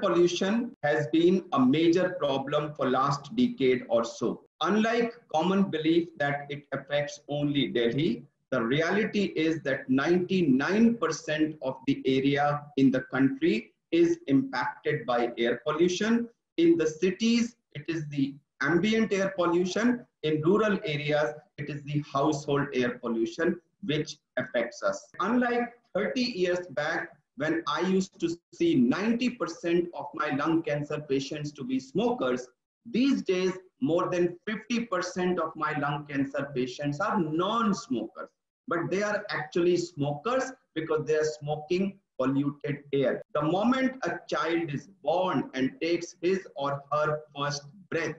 pollution has been a major problem for last decade or so. Unlike common belief that it affects only Delhi, the reality is that 99% of the area in the country is impacted by air pollution. In the cities, it is the ambient air pollution. In rural areas, it is the household air pollution which affects us. Unlike 30 years back, when I used to see 90% of my lung cancer patients to be smokers, these days more than 50% of my lung cancer patients are non-smokers. But they are actually smokers because they are smoking polluted air. The moment a child is born and takes his or her first breath,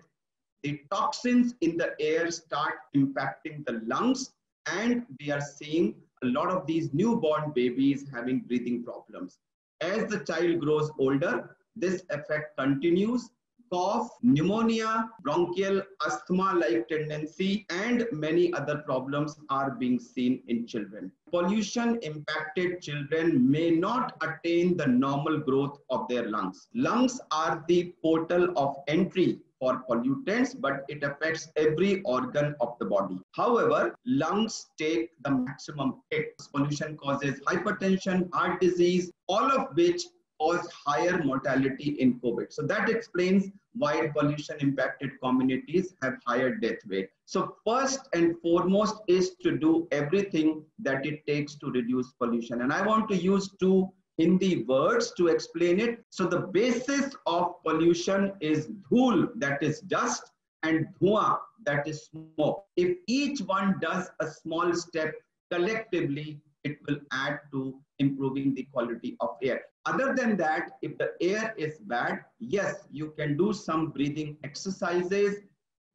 the toxins in the air start impacting the lungs, and we are seeing a lot of these newborn babies having breathing problems. As the child grows older, this effect continues. Cough, pneumonia, bronchial asthma-like tendency, and many other problems are being seen in children. Pollution-impacted children may not attain the normal growth of their lungs. Lungs are the portal of entry for pollutants, but it affects every organ of the body. However, lungs take the maximum hit. Pollution causes hypertension, heart disease, all of which cause higher mortality in COVID. So that explains why pollution impacted communities have higher death rate. So first and foremost is to do everything that it takes to reduce pollution. And I want to use two Hindi words to explain it. So the basis of pollution is dhool, that is dust, and dhua, that is smoke. If each one does a small step collectively, it will add to improving the quality of air. Other than that, if the air is bad, yes, you can do some breathing exercises,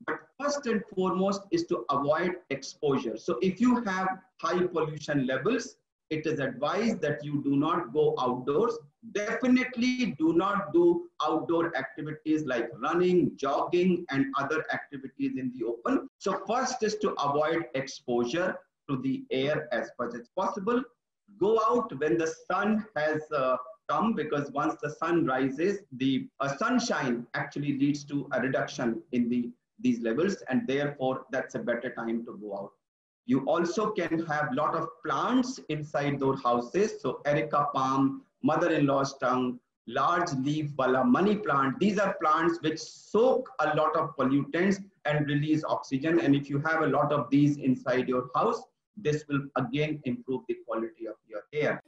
but first and foremost is to avoid exposure. So if you have high pollution levels, it is advised that you do not go outdoors. Definitely do not do outdoor activities like running, jogging, and other activities in the open. So first is to avoid exposure to the air as much as possible. Go out when the sun has come, because once the sun rises, the sunshine actually leads to a reduction in these levels, and therefore that's a better time to go out. You also can have a lot of plants inside those houses. So Erica palm, mother-in-law's tongue, large leaf wala money plant. These are plants which soak a lot of pollutants and release oxygen. And if you have a lot of these inside your house, this will again improve the quality of your air.